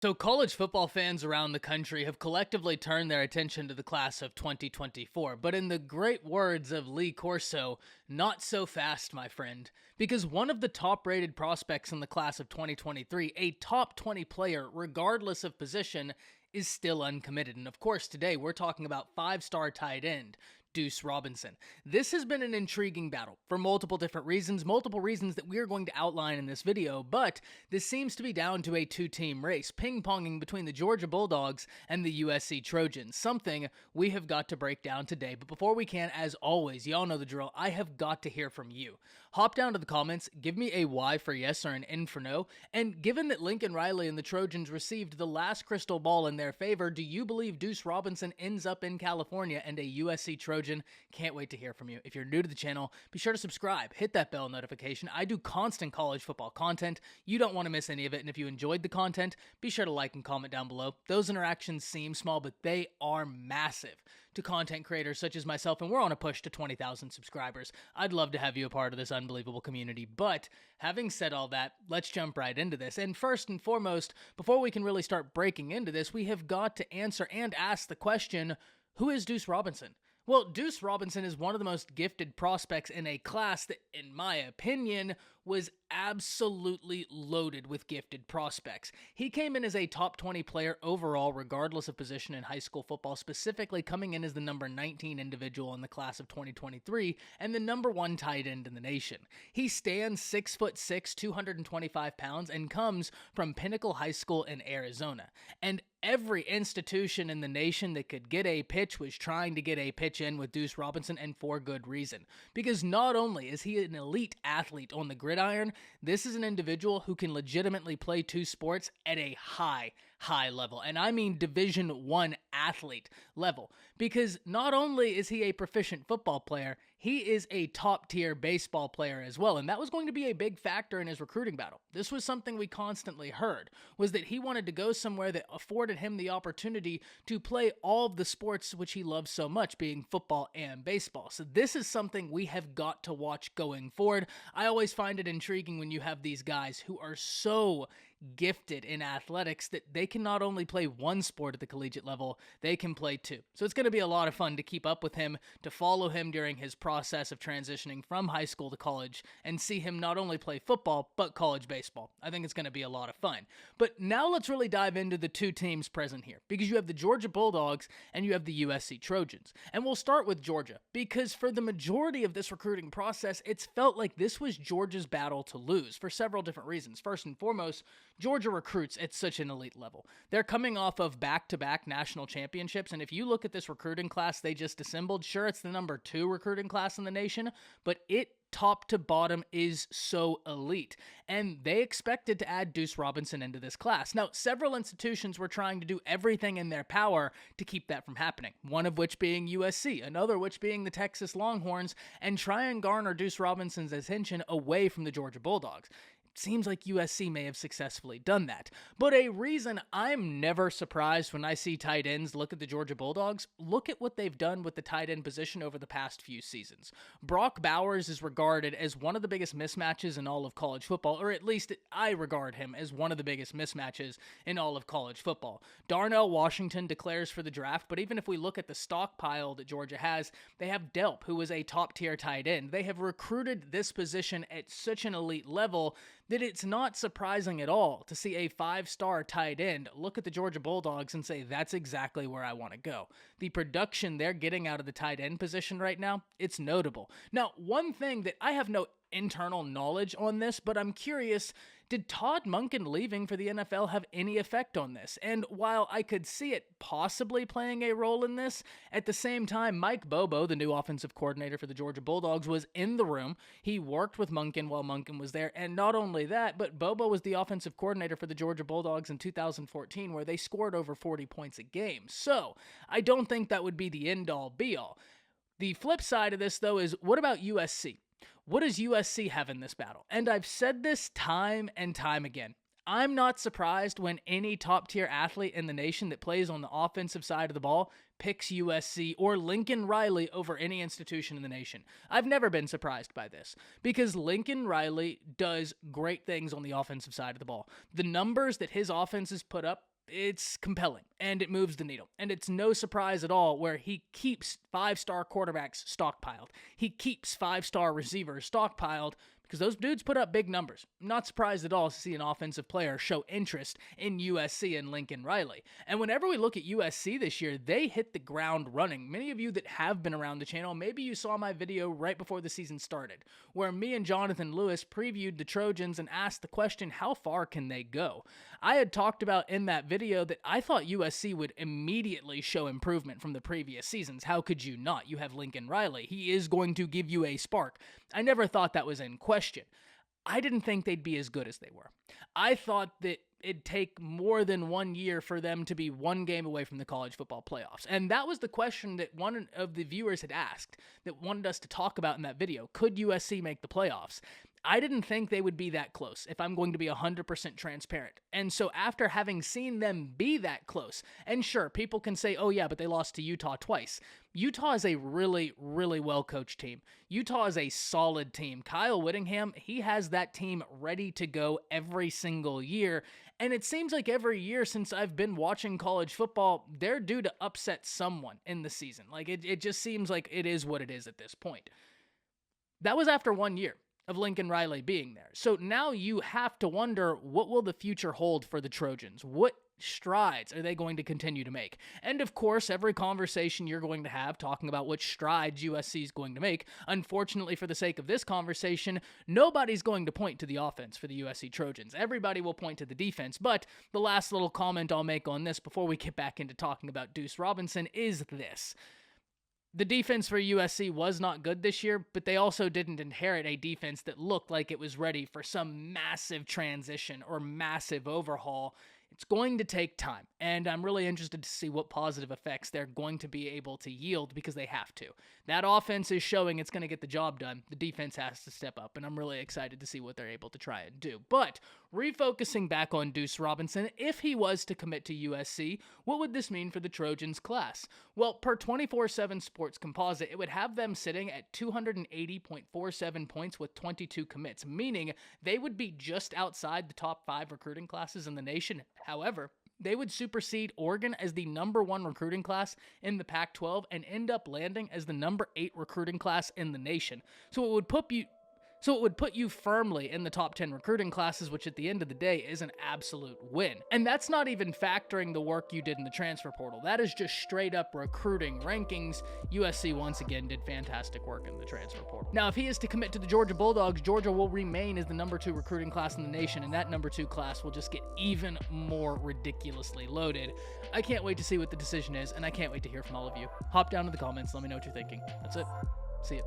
So, college football fans around the country have collectively turned their attention to the class of 2024. But in the great words of Lee Corso, not so fast, my friend. Because one of the top rated prospects in the class of 2023, a top 20 player, regardless of position, is still uncommitted. And of course, today we're talking about five-star tight end Deuce Robinson. This has been an intriguing battle for multiple different reasons that we are going to outline in this video, but this seems to be down to a two-team race, ping-ponging between the Georgia Bulldogs and the USC Trojans, something we have got to break down today. But before we can, as always, y'all know the drill, I have got to hear from you. Hop down to the comments, give me a Y for yes or an N for no, and given that Lincoln Riley and the Trojans received the last crystal ball in their favor, do you believe Deuce Robinson ends up in California and a USC Trojan? Can't wait to hear from you. If you're new to the channel, be sure to subscribe, hit that bell notification. I do constant college football content. You don't want to miss any of it, and if you enjoyed the content, be sure to like and comment down below. Those interactions seem small, but they are massive to content creators such as myself, and we're on a push to 20,000 subscribers. I'd love to have you a part of this unbelievable community, but having said all that, let's jump right into this. And first and foremost, before we can really start breaking into this, we have got to answer and ask the question, who is Deuce Robinson? Well, Deuce Robinson is one of the most gifted prospects in a class that, in my opinion, was absolutely loaded with gifted prospects. He came in as a top 20 player overall, regardless of position in high school football, specifically coming in as the number 19 individual in the class of 2023 and the number 1 tight end in the nation. He stands 6'6", 225 pounds, and comes from Pinnacle High School in Arizona. And every institution in the nation that could get a pitch was trying to get a pitch in with Deuce Robinson, and for good reason. Because not only is he an elite athlete on the gridiron, this is an individual who can legitimately play two sports at a high level. And I mean Division I athlete level. Because not only is he a proficient football player, he is a top-tier baseball player as well, and that was going to be a big factor in his recruiting battle. This was something we constantly heard, was that he wanted to go somewhere that afforded him the opportunity to play all of the sports which he loves so much, being football and baseball. So this is something we have got to watch going forward. I always find it intriguing when you have these guys who are so gifted in athletics that they can not only play one sport at the collegiate level, they can play two. So it's going to be a lot of fun to keep up with him, to follow him during his process of transitioning from high school to college, and see him not only play football, but college baseball. I think it's going to be a lot of fun. But now let's really dive into the two teams present here, because you have the Georgia Bulldogs and you have the USC Trojans. And we'll start with Georgia, because for the majority of this recruiting process, it's felt like this was Georgia's battle to lose for several different reasons. First and foremost, Georgia recruits at such an elite level. They're coming off of back-to-back national championships, and if you look at this recruiting class they just assembled, sure, it's the number 2 recruiting class in the nation, but it top to bottom is so elite, and they expected to add Deuce Robinson into this class. Now, several institutions were trying to do everything in their power to keep that from happening, one of which being USC, another which being the Texas Longhorns, and try and garner Deuce Robinson's attention away from the Georgia Bulldogs. Seems like USC may have successfully done that. But a reason I'm never surprised when I see tight ends look at the Georgia Bulldogs, look at what they've done with the tight end position over the past few seasons. Brock Bowers is regarded as one of the biggest mismatches in all of college football, or at least I regard him as one of the biggest mismatches in all of college football. Darnell Washington declares for the draft, but even if we look at the stockpile that Georgia has, they have Delp, who is a top-tier tight end. They have recruited this position at such an elite level that it's not surprising at all to see a 5-star tight end look at the Georgia Bulldogs and say, that's exactly where I want to go. The production they're getting out of the tight end position right now, it's notable. Now, one thing that I have no internal knowledge on this, but I'm curious, did Todd Monken leaving for the NFL have any effect on this? And while I could see it possibly playing a role in this, at the same time, Mike Bobo, the new offensive coordinator for the Georgia Bulldogs, was in the room. He worked with Monken while Monken was there, and not only that, but Bobo was the offensive coordinator for the Georgia Bulldogs in 2014, where they scored over 40 points a game. So, I don't think that would be the end-all, be-all. The flip side of this, though, is what about USC? What does USC have in this battle? And I've said this time and time again. I'm not surprised when any top-tier athlete in the nation that plays on the offensive side of the ball picks USC or Lincoln Riley over any institution in the nation. I've never been surprised by this because Lincoln Riley does great things on the offensive side of the ball. The numbers that his offenses put up it's compelling and it moves the needle. And it's no surprise at all where he keeps 5-star quarterbacks stockpiled. He keeps 5-star receivers stockpiled because those dudes put up big numbers. I'm not surprised at all to see an offensive player show interest in USC and Lincoln Riley. And whenever we look at USC this year, they hit the ground running. Many of you that have been around the channel, maybe you saw my video right before the season started, where me and Jonathan Lewis previewed the Trojans and asked the question, how far can they go? I had talked about in that video that I thought USC would immediately show improvement from the previous seasons. How could you not? You have Lincoln Riley. He is going to give you a spark. I never thought that was in question. I didn't think they'd be as good as they were. I thought that it'd take more than 1 year for them to be one game away from the college football playoffs. And that was the question that one of the viewers had asked that wanted us to talk about in that video. Could USC make the playoffs? I didn't think they would be that close, if I'm going to be 100% transparent. And so after having seen them be that close, and sure, people can say, oh yeah, but they lost to Utah twice. Utah is a really, really well-coached team. Utah is a solid team. Kyle Whittingham, he has that team ready to go every single year. And it seems like every year since I've been watching college football, they're due to upset someone in the season. Like, it just seems like it is what it is at this point. That was after 1 year of Lincoln Riley being there. So now you have to wonder, what will the future hold for the Trojans? What strides are they going to continue to make? And of course, every conversation you're going to have talking about which strides USC is going to make, unfortunately for the sake of this conversation, nobody's going to point to the offense for the USC Trojans. Everybody will point to the defense. But the last little comment I'll make on this before we get back into talking about Deuce Robinson is this. The defense for USC was not good this year, but they also didn't inherit a defense that looked like it was ready for some massive transition or massive overhaul. It's going to take time, and I'm really interested to see what positive effects they're going to be able to yield because they have to. That offense is showing it's going to get the job done. The defense has to step up, and I'm really excited to see what they're able to try and do. But refocusing back on Deuce Robinson, if he was to commit to USC, what would this mean for the Trojans class? Well, per 24/7 Sports Composite, it would have them sitting at 280.47 points with 22 commits, meaning they would be just outside the top 5 recruiting classes in the nation. However, they would supersede Oregon as the #1 recruiting class in the Pac-12 and end up landing as the #8 recruiting class in the nation. So it would put you firmly in the top 10 recruiting classes, which at the end of the day is an absolute win. And that's not even factoring the work you did in the transfer portal. That is just straight up recruiting rankings. USC once again did fantastic work in the transfer portal. Now, if he is to commit to the Georgia Bulldogs, Georgia will remain as the #2 recruiting class in the nation, and that #2 class will just get even more ridiculously loaded. I can't wait to see what the decision is, and I can't wait to hear from all of you. Hop down to the comments, let me know what you're thinking. That's it. See ya.